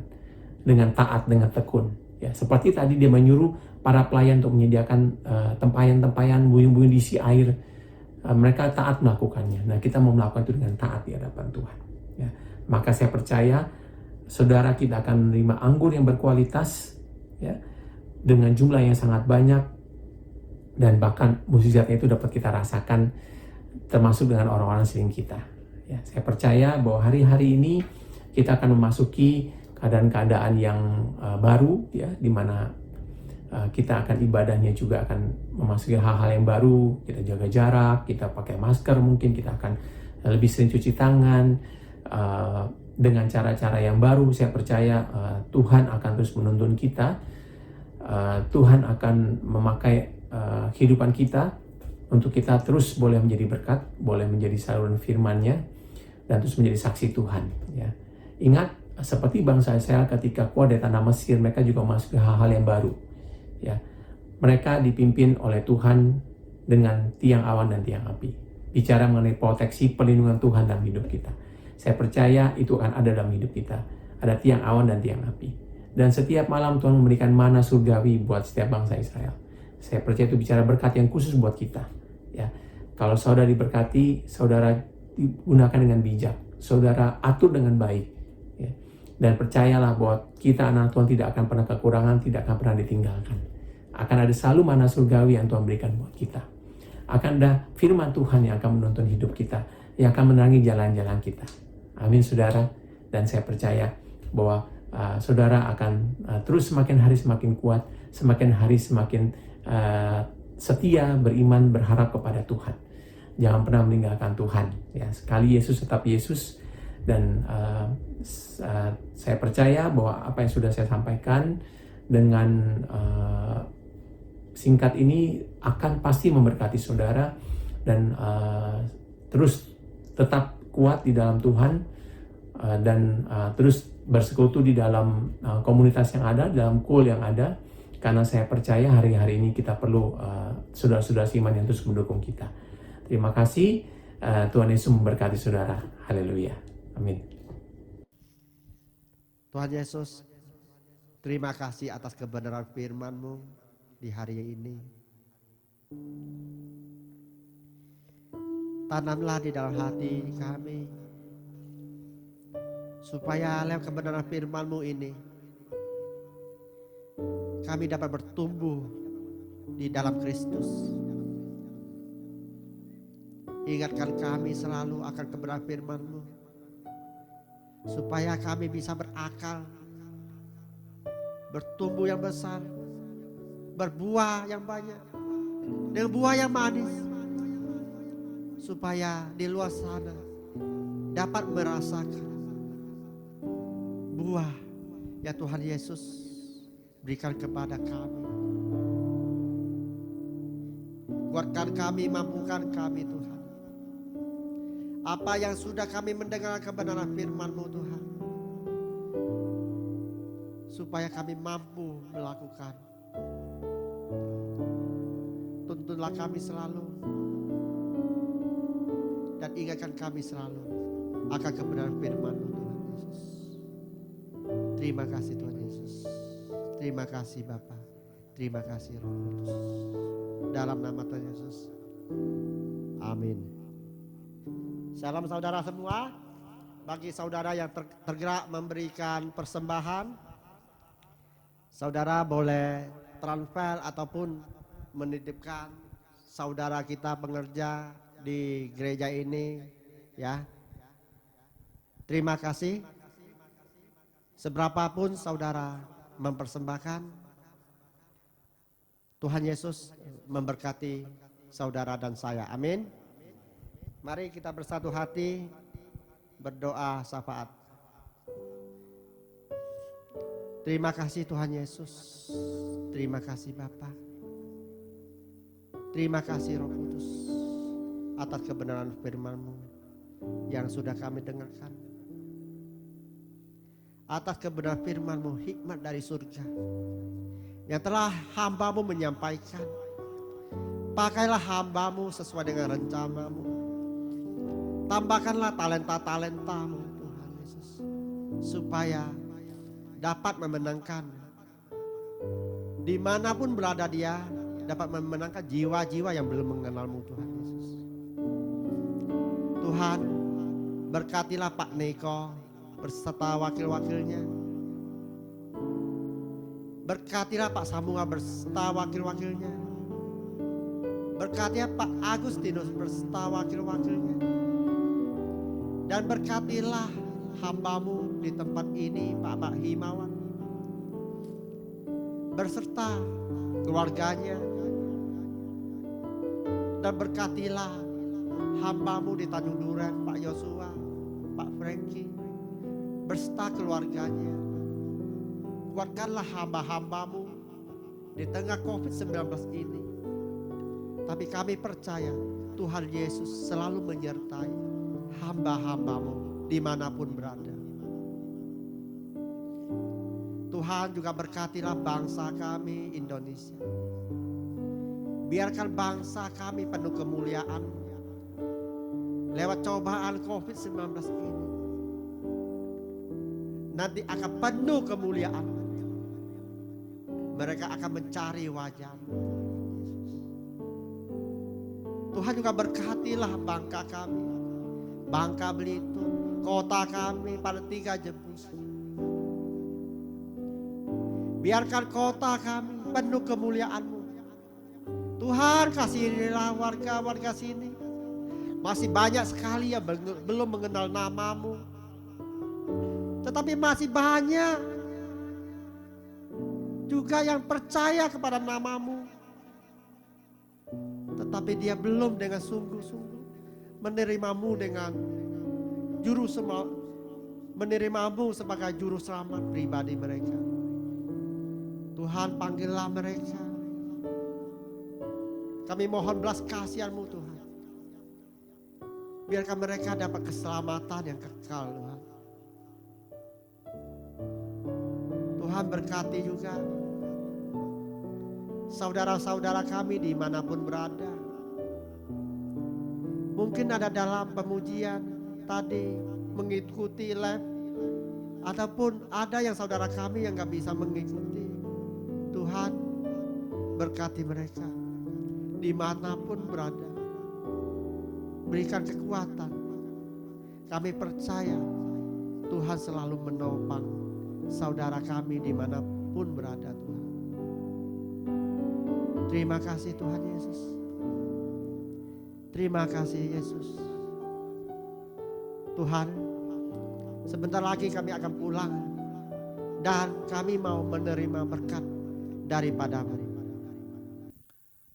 dengan taat, dengan tekun. Ya, seperti tadi dia menyuruh para pelayan untuk menyediakan tempayan-tempayan, buyung-buyung diisi air. Mereka taat melakukannya. Nah, kita mau melakukan itu dengan taat di hadapan Tuhan. Ya, maka saya percaya saudara kita akan menerima anggur yang berkualitas, ya, dengan jumlah yang sangat banyak, dan bahkan mukjizatnya itu dapat kita rasakan termasuk dengan orang-orang sering kita. Ya, saya percaya bahwa hari-hari ini kita akan memasuki keadaan-keadaan yang baru, ya, di mana kita akan ibadahnya juga akan memasuki hal-hal yang baru. Kita jaga jarak, kita pakai masker, mungkin kita akan lebih sering cuci tangan dengan cara-cara yang baru. Saya percaya Tuhan akan terus menuntun kita. Tuhan akan memakai kehidupan kita untuk kita terus boleh menjadi berkat, boleh menjadi saluran firman-Nya, dan terus menjadi saksi Tuhan. Ya. Ingat, seperti bangsa Israel ketika keluar dari tanah Mesir, mereka juga masuk ke hal-hal yang baru. Ya, mereka dipimpin oleh Tuhan dengan tiang awan dan tiang api. Bicara mengenai proteksi, perlindungan Tuhan dalam hidup kita. Saya percaya itu akan ada dalam hidup kita. Ada tiang awan dan tiang api. Dan setiap malam Tuhan memberikan mana surgawi buat setiap bangsa Israel. Saya percaya itu bicara berkat yang khusus buat kita. Ya, kalau saudara diberkati, saudara digunakan dengan bijak, saudara atur dengan baik. Ya. Dan percayalah bahwa kita anak Tuhan tidak akan pernah kekurangan, tidak akan pernah ditinggalkan. Akan ada selalu mana surgawi yang Tuhan berikan buat kita. akan ada firman Tuhan yang akan menuntun hidup kita, yang akan menerangi jalan-jalan kita. Amin saudara. Dan saya percaya bahwa saudara akan terus semakin hari semakin kuat, semakin hari semakin setia, beriman, berharap kepada Tuhan. Jangan pernah meninggalkan Tuhan. Ya, sekali Yesus tetap Yesus. Dan saya percaya bahwa apa yang sudah saya sampaikan dengan singkat ini akan pasti memberkati saudara, dan terus tetap kuat di dalam Tuhan, dan terus bersekutu di dalam komunitas yang ada, dalam cool yang ada, karena saya percaya hari-hari ini kita perlu saudara-saudara seiman yang terus mendukung kita. Terima kasih, Tuhan Yesus memberkati saudara. Haleluya. Amin. Tuhan Yesus, terima kasih atas kebenaran firman-Mu di hari ini. Tanamlah di dalam hati kami, supaya lewat kebenaran firman-Mu ini, kami dapat bertumbuh di dalam Kristus. Ingatkan kami selalu akan kebenaran firman-Mu, supaya kami bisa berakal, bertumbuh yang besar, berbuah yang banyak, dengan buah yang manis, supaya di luar sana dapat merasakan buah yang Tuhan Yesus berikan kepada kami. Kuatkan kami, mampukan kami Tuhan. Apa yang sudah kami mendengar kebenaran firman-Mu Tuhan, supaya kami mampu melakukan. Tuntunlah kami selalu, dan ingatkan kami selalu akan kebenaran firman-Mu Tuhan Yesus. Terima kasih Tuhan Yesus. Terima kasih Bapa. Terima kasih Roh Kudus. Dalam nama Tuhan Yesus. Amin. Salam saudara semua. Bagi saudara yang tergerak memberikan persembahan, saudara boleh transfer ataupun menitipkan saudara kita pengerja di gereja ini, ya. Terima kasih. Seberapapun saudara mempersembahkan, Tuhan Yesus memberkati saudara dan saya. Amin. Mari kita bersatu hati berdoa syafaat. Terima kasih Tuhan Yesus. Terima kasih Bapa. Terima kasih Roh Kudus atas kebenaran firman-Mu yang sudah kami dengarkan. Atas kebenaran firman-Mu, hikmat dari surga yang telah hamba-Mu menyampaikan. Pakailah hamba-Mu sesuai dengan rencana-Mu. Tambahkanlah talenta-talenta-Mu Tuhan Yesus, supaya dapat memenangkan, dimanapun berada dia, dapat memenangkan jiwa-jiwa yang belum mengenal-Mu Tuhan Yesus. Tuhan, berkatilah Pak Neko beserta wakil-wakilnya. Berkatilah Pak Samuel beserta wakil-wakilnya. Berkatilah Pak Agustinus beserta wakil-wakilnya. Dan berkatilah hamba-Mu di tempat ini, Pak Himawan, berserta keluarganya. Dan berkatilah hamba-Mu di Tanjung Duren, Pak Yosua, Pak Frankie, berserta keluarganya. Kuatkanlah hamba-hamba-Mu di tengah COVID-19 ini. Tapi kami percaya Tuhan Yesus selalu menyertai hamba-hamba-Mu dimanapun berada. Tuhan juga berkatilah bangsa kami Indonesia. Biarkan bangsa kami penuh kemuliaan lewat cobaan COVID-19 ini. Nanti akan penuh kemuliaan. Mereka akan mencari wajah-Mu. Tuhan juga berkatilah Bangka kami, Bangka Belitung, kota kami pada 3 Jebus. Biarkan kota kami penuh kemuliaan-Mu. Tuhan kasihanilah warga-warga sini. Masih banyak sekali yang belum mengenal namamu. Tetapi masih banyak juga yang percaya kepada namamu. Tetapi dia belum dengan sungguh-sungguh menerimamu dengan menerimamu sebagai juru selamat pribadi mereka. Tuhan, panggillah mereka. Kami mohon belas kasihan-Mu Tuhan. Biarkan mereka dapat keselamatan yang kekal Tuhan. Tuhan berkati juga saudara-saudara kami dimanapun berada. Mungkin ada dalam pemujian tadi mengikuti live, ataupun ada yang saudara kami yang gak bisa mengikuti. Tuhan berkati mereka dimanapun berada. Berikan kekuatan. Kami percaya Tuhan selalu menopang saudara kami dimanapun berada Tuhan. Terima kasih Tuhan Yesus. Terima kasih Yesus. Tuhan, sebentar lagi kami akan pulang dan kami mau menerima berkat daripadamu.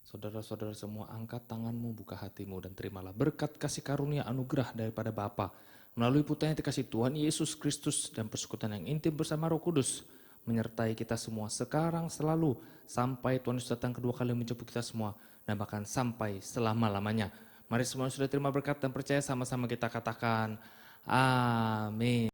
Saudara-saudara semua, angkat tanganmu, buka hatimu, dan terimalah berkat kasih karunia anugerah daripada Bapa melalui putranya dikasih Tuhan Yesus Kristus dan persekutuan yang intim bersama Roh Kudus menyertai kita semua sekarang selalu sampai Tuhan Yesus datang kedua kali menjemput kita semua dan bahkan sampai selama-lamanya. Mari semua sudah terima berkat dan percaya, sama-sama kita katakan amin.